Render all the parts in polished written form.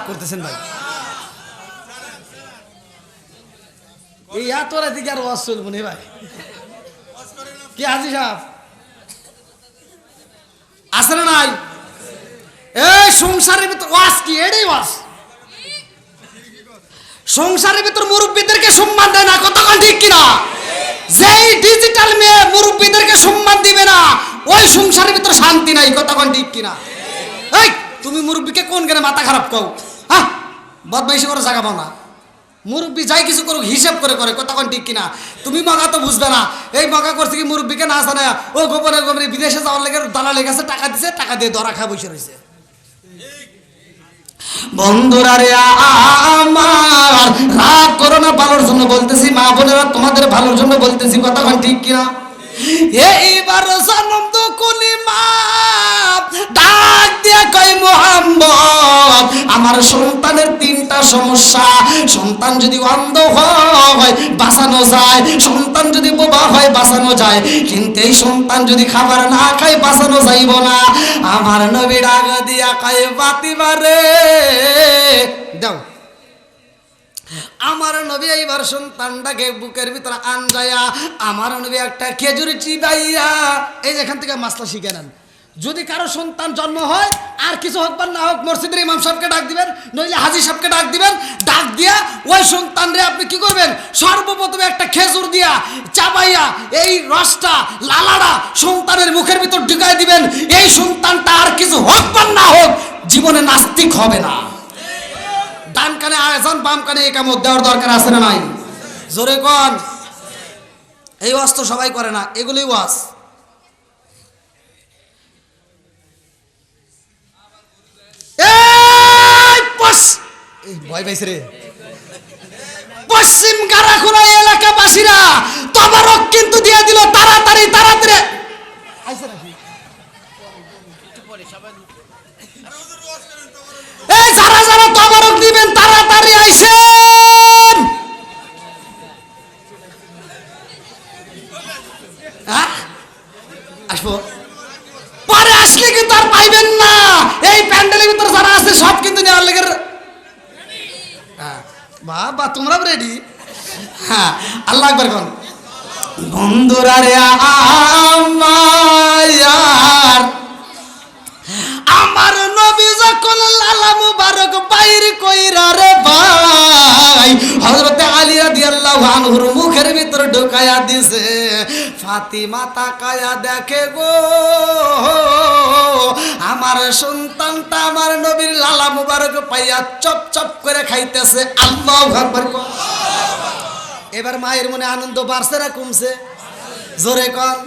করতেছেন ভাই? এই এত রাতে কি আর ওয়াজ চলবো না ভাই? কি হাজি সাহেব আছে না নাই? এই সংসারের ভিতর ওয়াজ কি? এটাই ওয়াজ। সংসারের ভিতর মুরব্বীদেরকে সম্মান দেয় না, কতক্ষণ ঠিক কিনা? যেই ডিজিটাল মেয়ে মুরব্বীদেরকে সম্মান দিবে না, ওই সংসারের ভিতর শান্তি নাই, কতক্ষণ ঠিক কিনা? এই তুমি মুরব্বীকে কোন জ্ঞানে মাথা খারাপ কও? হ্যাঁ, বদমাইশি করে জায়গা পাও না। মুরব্বী যাই কিছু করুক হিসাব করে করে, কতক্ষণ ঠিক কিনা? তুমি মগা তো বুঝবে না। এই মগা করছে কি মুরব্বীকে না জানে, ও গোপনে গোপনে বিদেশে যাওয়ার লেগে দালাল লেগেছে, টাকা দিছে, টাকা দিয়ে ধরা খা বসে রয়েছে। বন্ধুরা রে আমার, রাগ করো না, ভালোর জন্য বলতেছি। মা বোনেরা, তোমাদের ভালোর জন্য বলতেছি, কতক্ষণ ঠিক কিনা? এইবার জন্ম তো কুলি মা ডাক দিয়া কয় মুহাম্মদ, আমার সন্তানের তিনটা সমস্যা। সন্তান যদি অন্ধ হয় বাঁচানো যায়, সন্তান যদি বোবা হয় বাঁচানো যায়, কিন্তু এই সন্তান যদি খাবার না খায় বাঁচানো যাইব না। আমার নবী ডাক দিয়া কয় বাতিবারে দাও। আমার নবী এইবার সন্তানটাকে বুকের ভিতরে আনজায়া, আমার নবী একটা খেজুরি চিবাইয়া, এই যেখান থেকে মাসলা শিখে নেন। যদি কারো সন্তান জন্ম হয়, আর কিছু হোক বা না হোক, মসজিদের ইমাম সাহেবকে ডাক দিবেন, নইলে হাজি সাহেবকে ডাক দিবেন। ডাক দিয়া ওই সন্তানরে আপনি কি করবেন? সর্বপ্রথমে একটা খেজুর দিয়া চাবাইয়া এই রসটা লালাটা সন্তানের মুখের ভিতর ঢুকাই দিবেন। এই সন্তানটা আর কিছু হোক বা না হোক জীবনে নাস্তিক হবে না। ডান কানে আয়াজান, বাম কানে একামত দেওয়ার দরকার আছে না নাই? জোরে কোন। এই ওয়াজ তো সবাই করে না, এগুলোই ওয়াজ। ভয় পাইছে রে পশ্চিম গারাখোলা এলাকাবাসীরা, তবারক কিন্তু দিয়ে দিল তাড়াতাড়ি তাড়াতাড়ি। এই যারা যারা তবারক দিবেন তাড়াতাড়ি আইসেন। আসবো পরে, আসলে কিন্তু আর পাইবেন না। এই প্যান্ডেলের ভিতরে যারা আছে সব কিন্তু নেওয়ার লেগে। বাবা তোমরা রেডি? হ্যাঁ, আল্লাহ আকবার কোন। বন্ধুরা রে আমার, আমার নবী যখন লালা মুবারক বাইর কইরা রে ভাই, হযরত আলী রাদিয়াল্লাহু আনহুর মুখের ভিতর ঢুকায়া দিছে। ফাতিমা তাকায়া দেখে গো, আমার সন্তানটা আমার নবীর লালা মুবারক পাইয়া চপ চপ করে খাইতেছে। আল্লাহু আকবার। এবার মায়ের মনে আনন্দ বাড়ছে না কমছে? জোরে কোন।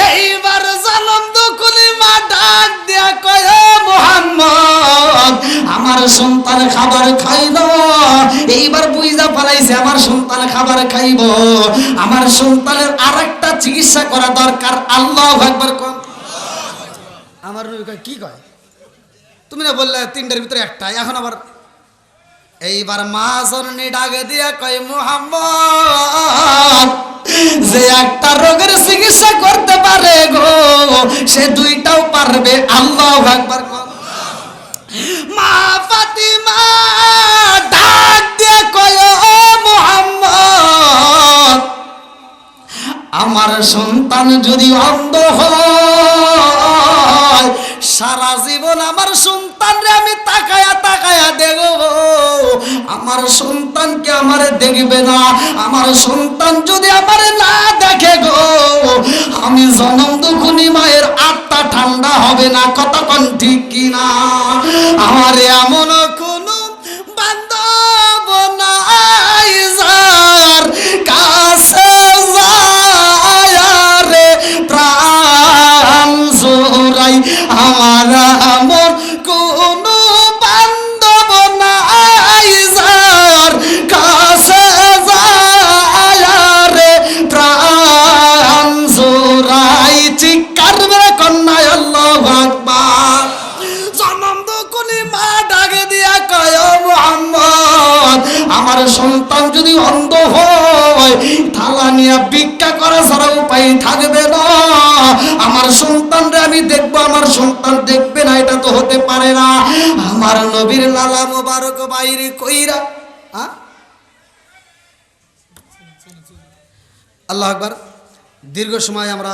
এইবার জনম দুকুলি মা ডাক দিয়া কয় মুহাম্মদ, আমার সন্তান খাবার খাইল। এইবার বুঝা পালাইছে আমার সন্তান খাবার খাইব, আমার সন্তানের আরেকটা চিকিৎসা করা দরকার। আল্লাহু আকবার কোন। আমার নবী কয় কি কয়? তুমি না বললে তিনটার ভিতরে একটা, এখন আবার। এইবার মা জননী ডাকে দিয়া কয় মুহাম্মদ, যে একটা রোগের চিকিৎসা করতে পারে গো, সে দুইটাও পারবে। আল্লাহু আকবার। মা ফাতিমা ডাক দিয়ে কয় ও মুহাম্মদ, আমার সন্তান যদি অন্ধ হয়, সারা জীবন আমার সন্তানরে আমি তাকায়া তাকায়া দেখবো, আমার সন্তানকে আমারে দেখবে না। আমার সন্তান যদি আমারে না দেখে গো, আমি জনম দুখুনি মায়ের আত্মা ঠান্ডা হবে না। কতক্ষণ ঠিক কিনা? আমার এমন কোনো বান্ধব নাই যার কাছে যায় রে প্রাণ জোড়াই। আমার এমন কোনো বান্ধব নাই যার কাছে যায় রে প্রাণ জোড়াই। চিৎকার করে কন্যা আল্লাহু আকবার। জনম দুকুনি মা ডাকে দিয়া কয় মুহাম্মদ, আমার সন্তান যদি অন্ধ হয়, থালা নিয়ে ভিক্ষা করা ছাড়া উপায় থাকবে না। আমার সন্তানরে আমি আমি দেখবো আমার সন্তান দেখবে না, এটা তো হতে পারে না। আমার নবীর লালা মোবারক বাইরে কইরা, আল্লাহ আকবার। দীর্ঘ সময় আমরা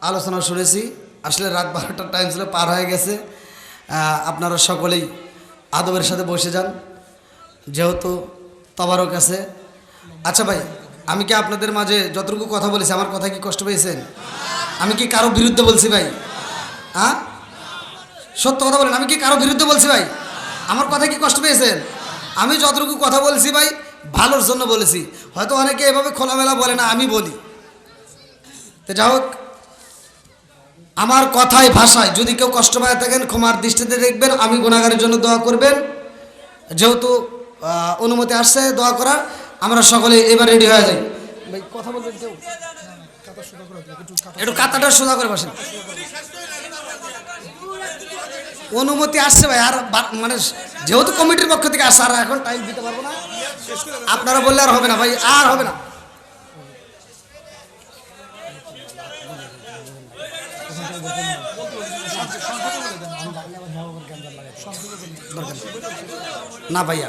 আলোচনা শুনেছি, আসলে রাত 12টার টাইম ছিল, পার হয়ে গেছে। আপনারা সকলেই আদবের সাথে বসে যান, যেহেতু তবারক আছে। আচ্ছা ভাই, আমি কি আপনাদের মাঝে যতটুকু কথা বলেছি, আমার কথা কি কষ্ট পেয়েছেন? আমি কি কারো বিরুদ্ধে বলছি ভাই? হ্যাঁ, সত্য কথা বলেন, আমি কি কারো বিরুদ্ধে বলছি ভাই? আমার কথা কি কষ্ট পেয়েছেন? আমি যতটুকু কথা বলছি ভাই ভালোর জন্য বলেছি। হয়তো অনেকে এভাবে খোলামেলা বলে না, আমি বলি। তো যাই হোক, আমার কথায় ভাষায় যদি কেউ কষ্ট পায় থাকেন ক্ষমার দৃষ্টিতে দেখবেন। আমি গুনাহগারের জন্য দোয়া করবেন। যেহেতু অনুমতি আসছে দোয়া করার, আমরা সকলে এবার রেডি হয়ে যাই। ভাই কথা বলবেন কেউ? একটু কাতাটা সোজা করে বসেন। অনুমতি আসছে ভাই, আর মানে যেহেতু কমিটির পক্ষ থেকে আসছে, আর এখন টাইম দিতে পারবো না। আপনারা বললে আর হবে না ভাই, আর হবে না। না ভাইয়া,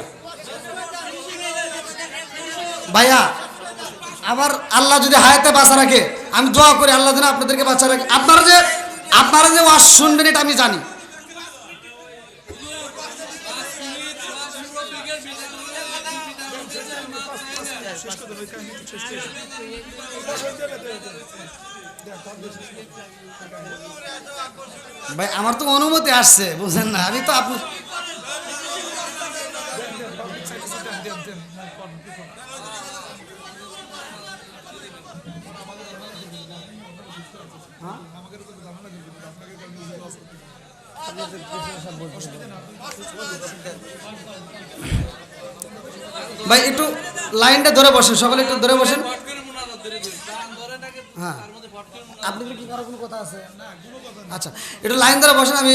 ভাইয়া আবার আল্লাহ যদি হায়াতে বাঁচা রাখে, আমি দোয়া করি আল্লাহ যেন আপনাদেরকে বাঁচা রাখে। আপনারা যে ওয়াজ শুনবেন এটা আমি জানি। ভাই আমার তো অনুমতি আসছে, বুঝেন না? আমি তো আপনি ভাই একটু লাইনটা ধরে বসেন, সকলে একটু ধরে বসেন। হ্যাঁ, আপনাদের কি কারো কোনো কথা আছে? আচ্ছা, একটু লাইন ধরে বসেন, আমি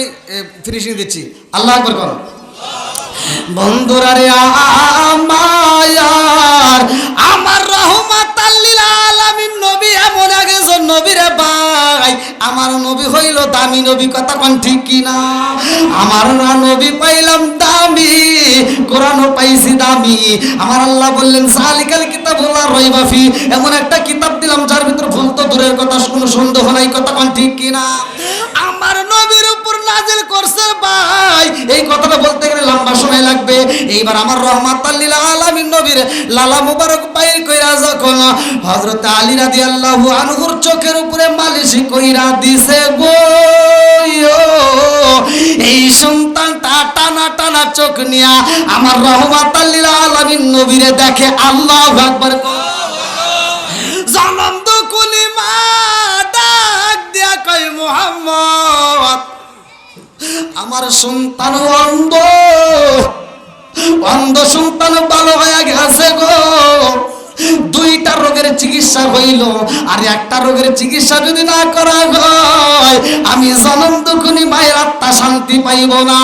ফিনিশিং দিচ্ছি। আল্লাহ আকবার করো। বন্ধুরা রে আমার রহমাতাল লিল আলামিন নবী এমন একজন নবী রে ভাই, আমার নবী হইল দামি নবী, কথা কোন ঠিক কিনা? আমার নবী পাইলাম দামি, কোরআনও পাইছি দামি। আমার আল্লাহ বললেন সালিকাল কিতাবুল লা রাইবা ফি, এমন একটা কিতাব দিলাম যার ভিতর ভুল তো দূরের কথা, কোনো সন্দেহ নাই, কথা কোন ঠিক কিনা? আমার নবীর উপর নাজিল করছে ভাই, এই কথাটা বলতে গেলে লম্বা সময় লাগবে। এইবার আমার রহমাতাল লিল আলামিন নবীর লালা মুবারক বাইর কইরা যখন হযরত আলী রাদিয়াল্লাহু আনহুর চোখের উপরে মালিশ কইরা দিছে গো, এই সন্তানটা টানা টানা চোখ নিয়া আমার রহমাতাল লিল আলামিন নবীরে দেখে। আল্লাহু আকবার। জনম দুকুলি মা ডাক দিয়া কই মুহাম্মদ, আমার সন্তান অন্ধ, অন্ধ সন্তান ভালো হয়ে গেছে গো। দুইটা রোগের চিকিৎসা হইল, আর একটা রোগের চিকিৎসা যদি না করা হয় আমি জনম দুকুনি মায়ের আত্মা শান্তি পাইব না।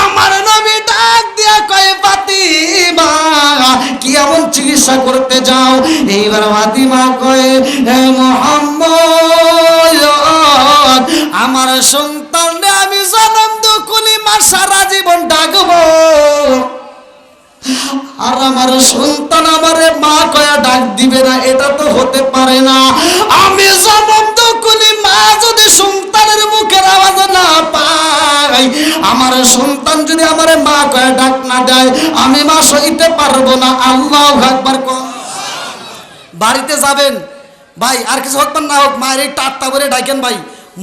আমার নবী ডাক দিয়া কয় ফাতিমা, কি এমন চিকিৎসা করতে যাও? এইবার ফাতিমা কয় হে মুহাম্মদ, আমার সন্তানরে আমি জনম দুকুনি মা সারা জীবন ডাকবো, আর আমার সন্তান আমারে মা কয়া ডাক দিবে না, এটা তো হতে পারে না। আমি জনম দুকুনি মা যদি সন্তানের মুখের আওয়াজ না পাই, আমার সন্তান যদি আমারে মা কয়া ডাক না দেয়, আমি মা সইতে পারবো না। আল্লাহু আকবার। বাড়িতে যাবেন ভাই, আর কিছু হোক না হোক, মায়ের এই আত্মা ভরে ডাকেন ভাই,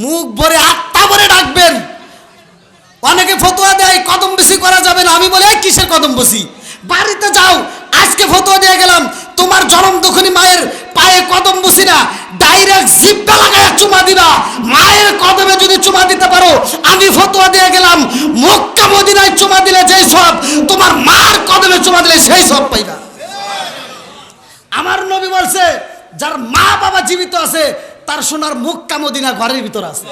মুখ ভরে আত্মা ভরে ডাকবেন। অনেকে ফতোয়া দেয় কদম বেশি করা যাবে না, আমি বলি কিসের কদম বসি? বাড়িতে যাও, আজকে ফতোয়া দিয়ে গেলাম তোমার জনম দুখনি মায়ের পায়ে কদম বসি না, ডাইরেক্ট জিব্বা লাগায় চুমা দিবা। মায়ের কদমে যদি চুমা দিতে পারো, আমি ফতোয়া দিয়ে গেলাম মক্কা মদিনায় চুমা দিলে যেই সব, তোমার মার কদমে চুমা দিলে সেই সব পাইবা। আমার নবী বলছে যার মা বাবা জীবিত আছে তার সোনার মক্কা মদিনা ঘরের ভিতর আছে।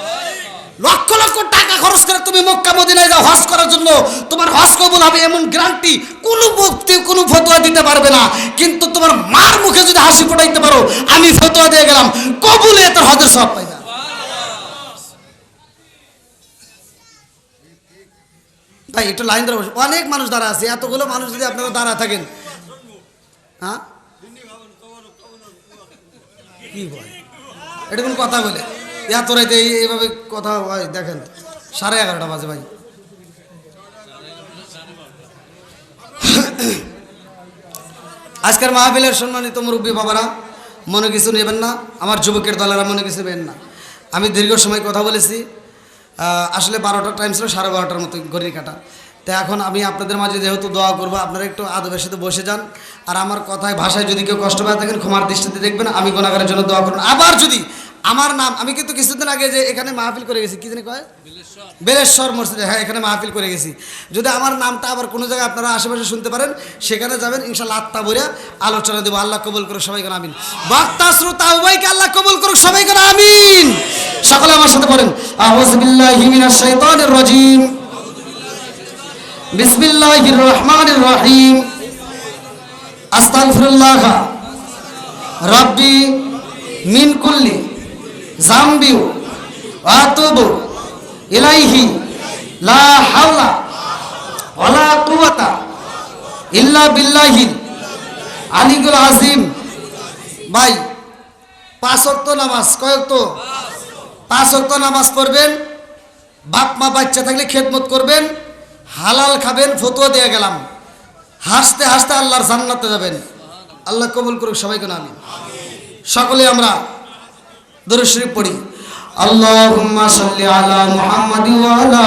লক্ষ লক্ষ টাকা খরচ করে তুমি মক্কা মদিনায় যাও হজ করার জন্য, তোমার হজ কবুল হবে এমন গ্যারান্টি কোনো মুফতি কোনো ফতোয়া দিতে পারবে না। কিন্তু তোমার মার মুখে যদি হাসি ফোটাইতে পারো, আমি ফতোয়া দিয়ে গেলাম কবুলে তোর হজের সব পাইবা। ভাই একটু লাইন ধরে বসে, অনেক মানুষ দাঁড়া আছে, এতগুলো মানুষ যদি আপনারা দাঁড়া থাকেন, হ্যাঁ কি বলে এটা কোন কথা বলে, এত রাইতে এইভাবে কথা হয়? দেখেন 11:30 বাজে ভাই। আজকের মাহফিলের সম্মানিত মুরব্বী বাবারা, মনে কিছু নেবেন না, আমার যুবকের দলেরা মনে কিছু নেবেন না। আমি দীর্ঘ সময় কথা বলেছি, আসলে 12টার টাইম ছিল, 12:30টার মতো ঘড়ির কাটা। তো এখন আমি আপনাদের মাঝে যেহেতু দোয়া করবো, আপনারা একটু আদবের সাথে বসে যান। আর আমার কথায় ভাষায় যদি কেউ কষ্ট পায় থাকেন ক্ষমার দৃষ্টিতে দেখবেন, আমি গুনাহগারের জন্য দোয়া করুন। আবার যদি আমার নাম, আমি কিন্তু কিছুদিন আগে যে এখানে মাহফিল করে গেছি, কি জানি কয় বেলেশ্বর মসজিদে, হ্যাঁ এখানে মাহফিল করে গেছি, যদি আমার নামটা আবার কোনো জায়গায় আপনারা আশেপাশে শুনতে পারেন, সেখানে যাবেন, ইনশাআল্লাহ আত্মা ভরে আলোচনা দেবো। আল্লাহ কবুল করুক, সবাই করে আমিন। বক্তা শ্রোতা উভয়কে আল্লাহ কবুল করুক, সবাই করে আমিন। সকলে আমার সাথে বলেন, আউযু বিল্লাহি মিনাশ শাইতানির রাজিম, বিসমিল্লাহির রহমানির রহিম, আস্তাগফিরুল্লাহ রাব্বি মিন কুল্লি যামবি ওয়া আতুবু ইলাইহি লা হাওলা ওয়ালা কুওয়াতা ইল্লা বিল্লাহিল আলিয়্যিল আযীম। ভাই 5 ওয়াক্ত নামাজ, কয় ওয়াক্ত? 5 ওয়াক্ত নামাজ পড়বেন, বাপ মা বাচ্চা থাকলে খেদমত করবেন, হালাল খাবেন, ফতোয়া দিয়ে গেলাম, হাসতে হাসতে আল্লাহর জান্নাতে যাবেন। আল্লাহ কবুল করুক, সবাইকে আমিন। সকলে আমরা দরুদ শরীফ পড়ি। আল্লাহুম্মা সাল্লি আলা মুহাম্মাদিন ওয়া আলা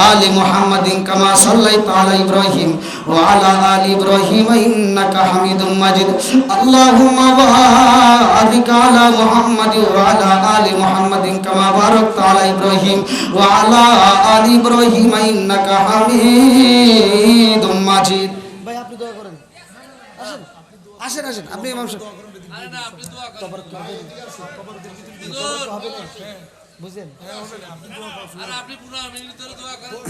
আলি মুহাম্মাদিন কামা সাল্লাইতা আলা ইব্রাহিম ওয়া আলা আলি ইব্রাহিম ইন্নাকা হামিদুম মাজিদ। আল্লাহুম্মা বারিক আলা মুহাম্মাদিন ওয়া আলা আলি মুহাম্মাদিন কামা বারাকতা আলা ইব্রাহিম ওয়া আলা আলি ইব্রাহিম ইন্নাকা হামিদুম মাজিদ। ভাই আপনি দোয়া করেন, আসেন আসেন আসেন, আপনি ইমাম সাহেব। আরে না, আপনি দোয়া করেন, বুঝলেন? আপনি পুরো মিনিটের দোয়া করেন,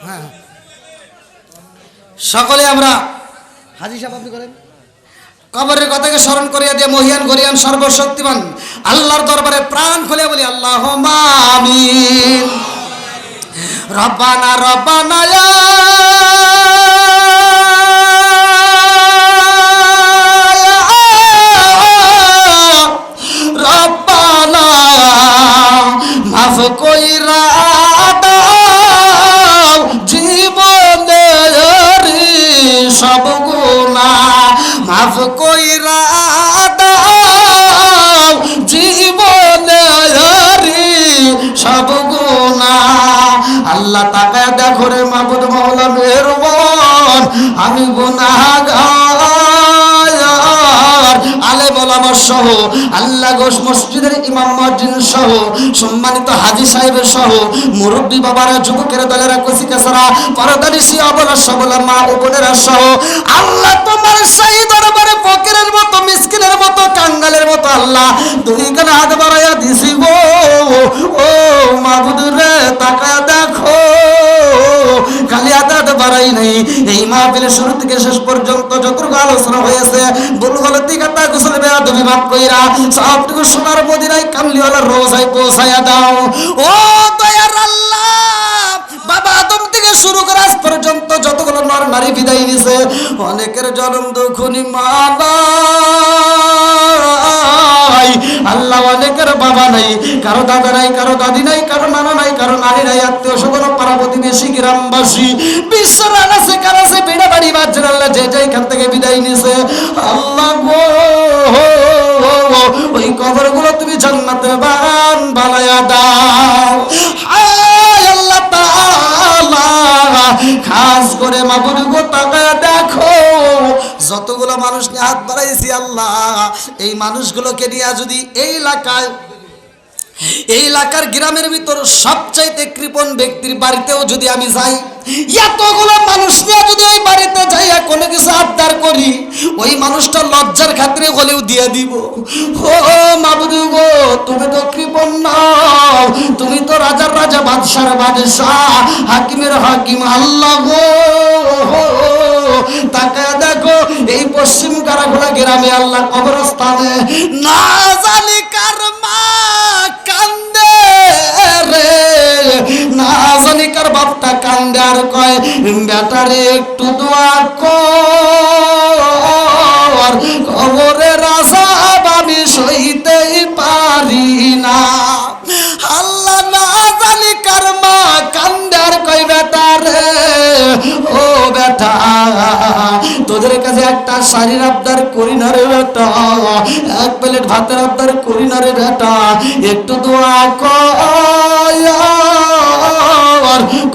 হ্যাঁ সকলে আমরা। হাজী সাহেব আপনি করেন। কবরের কথাকে স্মরণ করিয়া দিয়ে মহিয়ান গরিয়ান সর্বশক্তিমান আল্লাহর দরবারে প্রাণ খুলে বলি আল্লাহুম্মা আমিন। রব্বানা রব্বানা মাফ কইরা দাও জীবনের সব গুনাহ, মাফ কইরা দাও জীবনের সব গুনাহ। আল্লাহ তাকায় দেখো রে মাবুদ মাওলা মেহেরবান, আমি গুনাহগার, আলে বলামার সহ আল্লাহ গোশ মসজিদের ইমাম মুয়াজ্জিন সহ সম্মানিত হাজী সাহেবের সহ মুরব্বী বাবারা, যুবকের দলেরা, কচি কাছারা, পরদানিশি অবলা সবলা মা ও বোনেরা সহ আল্লাহ তোমার সেই দরবারে ফকিরের মতো, মিসকিনের মতো, কাঙ্গালের মতো আল্লাহ দুই কানে হাত বাড়াইয়া দিছি গো। ও মাবুদ রে তাকায়া দেখো, খালি হাত বাড়াই নাই, এই মাহফিলের শুরু থেকে শেষ পর্যন্ত যতটুকু আলোচনা হয়েছে ভুল গলতি কাটা গোসল বেয়াদবি মাফ কইরা সবটুকু সোনার মদিনায় কামলিওয়ালার রোজায় পৌঁছায়া দাও। ও দয়ার আল্লাহ, বাবা আদম থেকে শুরু করে আজ পর্যন্ত যতগুলো নর নারী বিদায় নিছে, অনেকের জনম দুঃখনি মা নাই আল্লাহ, অনেকের বাবা নাই, কারো দাদা নাই, কারো দাদি নাই, কারো নানা নাই, কারো নারী নাই, আত্মীয় স্বজন পাড়া প্রতিবেশী গ্রামবাসী বিশ্বের আনাচে কানাচে বেড়া বাড়ি বাচ্চার আল্লাহ যে যেখান থেকে বিদায় নিছে আল্লাহ গো, ওই কবরগুলো তুমি জান্নাতের বাগান বানায়া দাও। হায় আল্লাহ তাআলা, খাস করে মাবুদ গো তাকায়া দেখো যতগুলো মানুষ নিয়ে হাত বাড়াইছি আল্লাহ, এই মানুষগুলোকে নিয়ে যদি এই এলাকার গ্রামের ভিতর সবচাইতে কৃপণ ব্যক্তির বাড়িতেও যদি আমি যাই, এতগুলো মানুষ নিয়ে যদি ওই বাড়িতে যাইয়া কোনো কিছু আবদার করি, ওই মানুষটা লজ্জার খাতিরে হলেও দিয়ে দিব। ও মাবুদ গো, তুমি তো কৃপণ নও, তুমি তো রাজার রাজা, বাদশার বাদশাহ, হাকিমের হাকিম আল্লাহ গো। তাকায় দেখো এই পশ্চিম কারাখোলা গ্রামে আল্লাহ কবরস্থানে না জানি কার মা কান্দে রে, না জানি কার বাপটা কান্দে কান্দে আর কয় বেটারে একটু দোয়া কর, কবরের আযাব আমি সইতেই পারি না। আল্লাহ না জানি কার মা কান্দে আর কয় বেটারে ও বেটা তোদের কাছে একটা শাড়ির আবদার করি না রে বেটা, এক প্লেট ভাতের আবদার করি না রে বেটা, একটু দোয়া কর,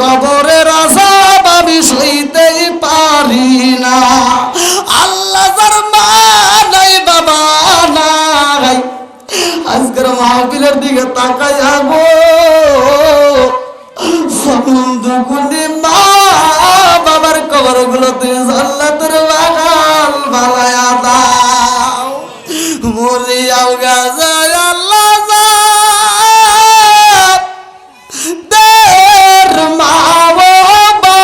কবরের আযাব আমি সইতেই পারি না। আল্লাহ যার মা নাই বাবা নাই, আজকের মাহফিলের দিকে তাকাইয়া গো সমুদ্রকুলি মা বাবার কবর গুলো তুই জান্নাতের বাগান বানায়া দাও, মরিয়াও গাজায় আল্লাহ দের মা বাবা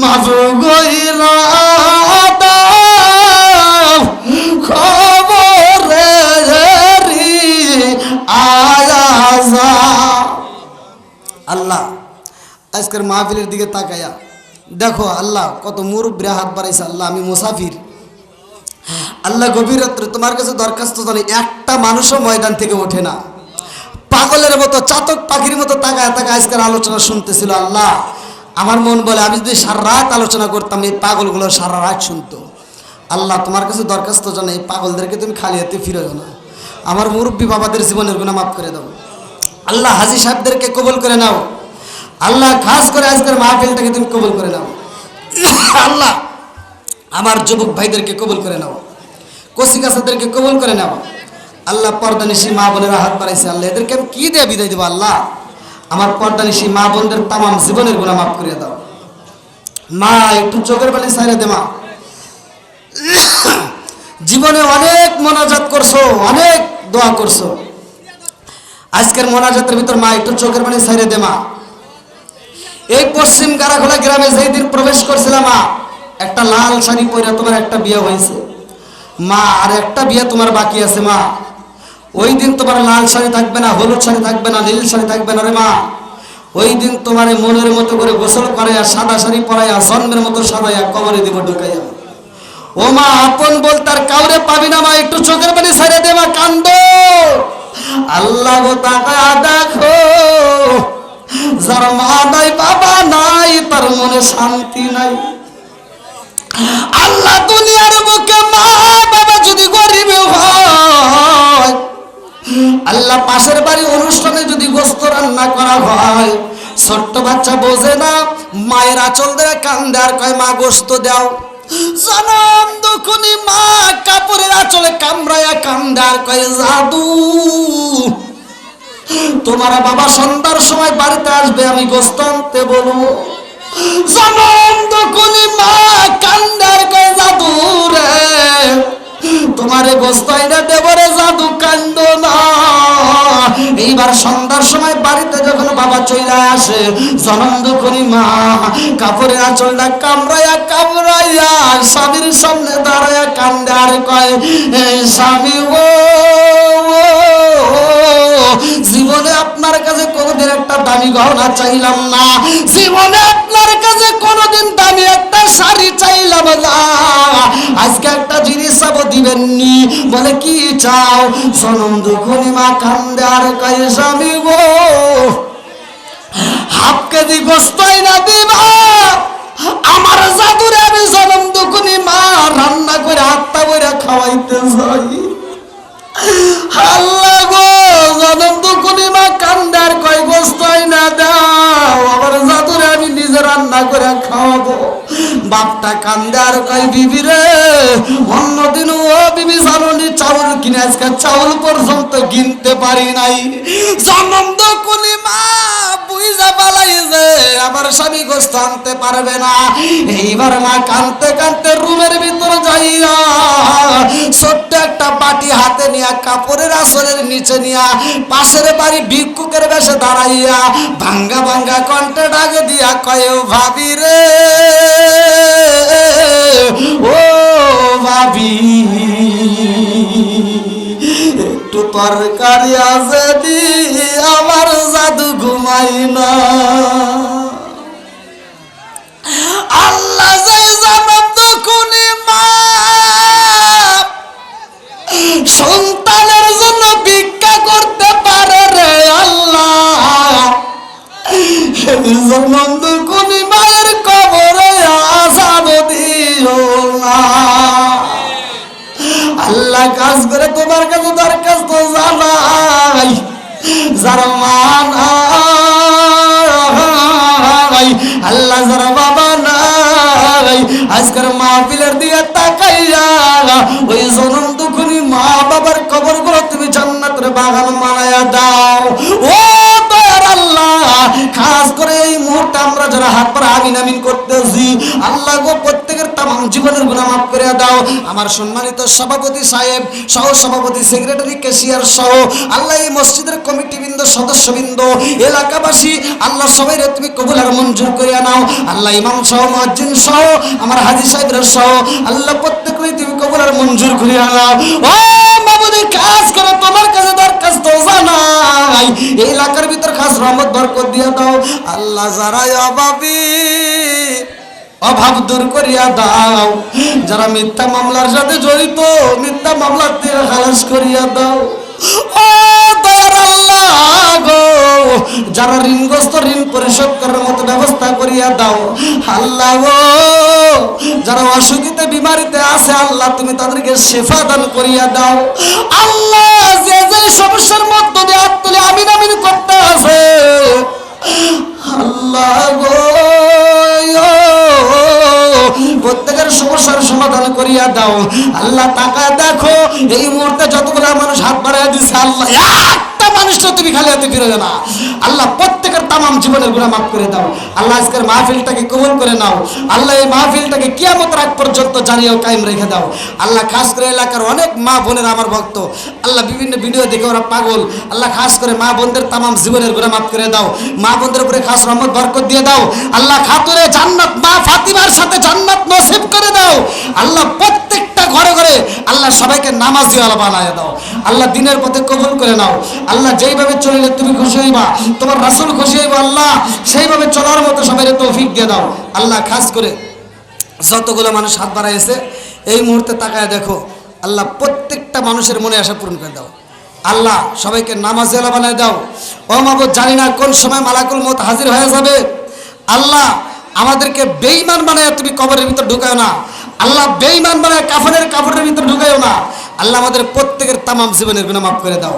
মাফু গইরা দাও খবরে আয়াজা। আল্লাহ আজকের মাহফিলের দিকে তাকায়া দেখো আল্লাহ কত মুরব্বী হাত বাড়াইছে। আল্লাহ আমি মুসাফির, আল্লাহ গভীর রাত্রে তোমার কাছে দরখাস্ত জানি একটা মানুষও ময়দান থেকে ওঠে না, পাগলের মতো চাতক পাখির মতো তাকায় তাকায় আজকের আলোচনা শুনতেছিল। আল্লাহ আমার মন বলে আমি যদি সারা রাত আলোচনা করতাম এই পাগলগুলো সারা রাত শুনতো। আল্লাহ তোমার কাছে দরখাস্ত জানি এই পাগলদেরকে তুমি খালি হাতে ফিরো না, আমার মুরব্বী বাবাদের জীবনের গুনাহ মাফ করে দাও। আল্লাহ হাজী সাহেবদেরকে কবুল করে নাও। আল্লাহ খাস করে আজকের মাহফিলটাকে তুমি কবুল করে নাও। আল্লাহ আমার যুবক ভাইদেরকে কবুল করে নাও, কচি কাচাদেরকে কবুল করে নাও। আল্লাহ পর্দানিশী মা বোনেরা হাত বাড়াইছে, আল্লাহ এদেরকে আমি কি দিয়ে বিদায় দেবো? আল্লাহ আমার পর্দানিশী মা বোনদের তামাম জীবনের গুনাহ মাফ করে দাও। মা একটু চোখের পানি ছাইড়া দে মা, জীবনে অনেক মোনাজাত করছো, অনেক দোয়া করছো, আজকের মোনাজাতের ভিতর মা একটু চোখের পানি ছাইড়া দে মা। এই পশ্চিম গারাখোলা গ্রামে যেই দিন প্রবেশ করছিলাম মা, একটা লাল শাড়ি পরে তোমার একটা বিয়ে হয়েছে মা, আর একটা বিয়ে তোমার বাকি আছে মা। ওই দিন তোমার লাল শাড়ি থাকবে না, হলুদ শাড়ি থাকবে না, নীল শাড়ি থাকবে না রে মা। ওই দিন তোমার মনের মতো করে গোসল করাইয়া সাদা শাড়ি পরাইয়া জন্মের মতো সাজাইয়া কবরে দিব ঢুকাইয়া। ও মা আপন বলতে আর কাউরে পাবি না মা, একটু চোখের পানি ছেড়ে দে মা, কান্দো। আল্লাহ গো তাকায়া দেখো যার মা নাই বাবা নাই তার মনে শান্তি নাই। আল্লাহ দুনিয়ার বুকে মা বাবা যদি গরিব হয়, আল্লাহ পাশের বাড়ি অনুষ্ঠানে যদি গোস্ত রান্না করা হয়, ছোট্ট বাচ্চা বোঝে না, মায়ের আঁচল ধরে কান্দে আর কয় মা গোস্ত দাও। জনম দুখুনি মা কাপড়ের আঁচলে কামড়ায়া কান্দে আর কয় জাদু তোমার বাবা সন্ধ্যার সময় বাড়িতে আসবে আমি গোস্ত আনতে বলবো। জনম দুখুনি মা কান্দে আর কয় জাদু রে তোমারে গোস্ত আইনা দেব রে জাদু কান্দো না। এইবার সন্ধ্যার সময় বাড়িতে যখন বাবা চলে আসে, জনম দুখুনি মা কাপড়ের আঁচলটা কামড়াইয়া কামড়াইয়া স্বামীর সামনে দাঁড়াইয়া কান্দে আর কয় স্বামী ও জীবনে আপনার কাছে কোনোদিন একটা দামি গহনা চাইলাম না, জীবনে আপনার কাছে কোনোদিন দামি একটা শাড়ি চাইলাম না, আজকে একটা জিনিস চাবো দিবেননি। বলে কি চাও? জনম দুখুনি মা কান্দে আর কয় স্বামী গো হাফ কেজি গোস্তাই না দিবা, আমার জাদুরে আমি জনম দুখুনি মা রান্না করে হাতটা করে খাওয়াইতে চাই। আল্লাহ গো জনম দুখুনি মা কান্দে আর কয় গোস্তাই না দাও, আমার জাদুরে আমি নিজে রান্না করে খাওয়াবো। বাপটা কান্দে আর কয় বিবি রে অন্যদিন ও বিবি জানুনি চাউল কিনে আজকে চাউল পর্যন্ত কিনতে পারি নাই। জনম দুখুনি মা বুঝা পালাইছে আমার স্বামী গোস্ত আনতে পারবে না। এইবার মা কানতে কানতে রুমের ভিতর যাইয়া ছোট্ট একটা বাটি হাতে নিয়া কাপড়ের আঁচলের নিচে নিয়া পাশের বাড়ি ভিক্ষুকের বেশে দাঁড়াইয়া ভাঙ্গা ভাঙ্গা কণ্ঠে ডাকে দিয়া কয় ভাবি রে ও ভাবি একটু তরকারি আছে দি আমার জাদু ঘুম যায় না। আল্লাহ যে জানাত তখনই মা সন্তানের জন্য ভিক্ষা করতে পারে রে আল্লাহ, যেমন তখনই মায়ের কবরে আযাব দিও না। আল্লাহ কাজ করে তোমার কাছে দরখাস্ত জানাই, যারা মা নাই, আল্লাহ যারা বাবা নাই, আজকের মাহফিলের দিকে তাকাইয়া ওই জনম দুঃখী মা বাবার কবর গুলো তুমি জান্নাতের বাগান বানায়া দাও। ও দয়ার আল্লাহ, খাস করে এই মুহূর্তে আমরা যারা হাত পা আমিন আমিন করতেছি, আল্লাহ গো প্রত্যেকের তামাম জীবনের গুনাহ মাফ করে দাও। আমার সম্মানিত সভাপতি সাহেব, সহ সভাপতি, সেক্রেটারি, ক্যাশিয়ার সহ আল্লাহ এই মসজিদের কমিটিবৃন্দ, সদস্যবৃন্দ, এলাকাবাসী, আল্লাহ সবাই তুমি কবুল আর মঞ্জুর করে নাও। আল্লাহ ইমাম সহ, মুয়াজ্জিন সহ, আমার হাজী সাহেবরা সহ আল্লাহ প্রত্যেককে তুমি কবুল আর মঞ্জুর করে নাও। ও মাবুদের কাজ করে তোমার কাছে দরখাস্ত জানাই, এই এলাকার ভিতর খাস রহমত বরকত দিয়ে দাও। আল্লাহ যারা অভাবী অভাব দূর করিয়া দাও, যারা মিথ্যা মামলার সাথে জড়িত মিথ্যা মামলার থেকে খালাস করিয়া দাও। ও দয়ার আল্লাহ গো, যারা ঋণগ্রস্ত ঋণ পরিশোধ করার মতো ব্যবস্থা করিয়া দাও। আল্লাহ গো, যারা অসুখীতে বিমারিতে আছে আল্লাহ তুমি তাদেরকে শিফা দান করিয়া দাও। আল্লাহ যে যে সমস্যার মধ্য দিয়ে হাত তুলে আমিন আমিন করতে আছে আল্লাহ গো, প্রত্যেকের সমস্যার সমাধান করিয়া দাও। আল্লাহ তাকায় দেখো এই মুহূর্তে যতগুলো মানুষ হাত বাড়াইয়া দিচ্ছে, আল্লাহ একটা মানুষটা তুমি খালি হাতে ফিরে না। আল্লাহ প্রত্যেকের তামাম জীবনের গুনাহ মাফ করে দাও। আল্লাহ আজকের মাহফিলটাকে কবুল করে নাও। আল্লাহ এই মাহফিলটাকে কিয়ামতের আগ পর্যন্ত জানিয়ে কায়েম রেখে দাও। আল্লাহ খাস করে এলাকার অনেক মা বোনের আমার ভক্ত, আল্লাহ বিভিন্ন ভিডিও দেখে ওরা পাগল, আল্লাহ খাস করে মা বোনদের তামাম জীবনের গুনাহ মাফ করে দাও। মা বোনদের উপরে খাস রহমত বরকত দিয়ে দাও। আল্লাহ খাতুরে জান্নাত মা ফাতিমার সাথে জান্নাত নসিব করে দাও। আল্লাহ প্রত্যেকটা ঘরে ঘরে আল্লাহ সবাইকে নামাজিওয়ালা বানায় দাও। আল্লাহ দিনের পথে কবুল করে নাও। আল্লাহ যেইভাবে চলিলে তুমি খুশি হইবা, তোমার রাসূল খুশি হইবা, আল্লাহ সেইভাবে চলার মতো সবাইকে তৌফিক দিয়ে দাও। আল্লাহ খাস করে যতগুলো মানুষ হাত বাড়াইছে এই মুহূর্তে তাকায় দেখো, আল্লাহ প্রত্যেকটা মানুষের মনে আশা পূরণ করে দাও। আল্লাহ সবাইকে নামাজিওয়ালা বানায় দাও। ও মাবুদ, জানি না কোন সময় মালাকুল মউত হাজির হয়ে যাবে। আল্লাহ আমাদেরকে বেঈমান বানায় তুমি কবরের ভিতর ঢুকাও না। আল্লাহ বেঈমান বানায় কাফনের ভিতর ঢুকাও না। আল্লাহ আমাদের প্রত্যেকের তামাম জীবনের গুনাহ মাফ করে দাও।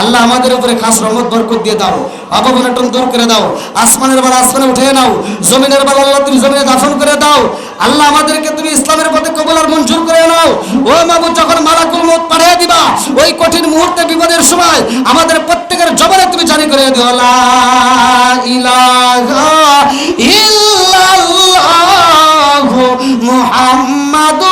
আল্লাহ আমাদের উপরে খাস রহমত বরকত দিয়ে দাও। অবগুণাটন দূর করে দাও। আসমানের বালা আসমানে উঠিয়ে নাও, জমিনের বালা আল্লাহ তুমি জমিনে দাফন করে দাও। আল্লাহ আমাদেরকে তুমি ইসলামের পথে কবুল আর মঞ্জুর করে নাও। ও মাবুদ, যখন মালাকুল মউত পাঠিয়ে দিবা ওই কঠিন মুহূর্তে বিপদের সময় আমাদের প্রত্যেকের জবানে তুমি জারি করে দিও, লা ইলাহা ইল্লাল্লাহু মুহাম্মাদুর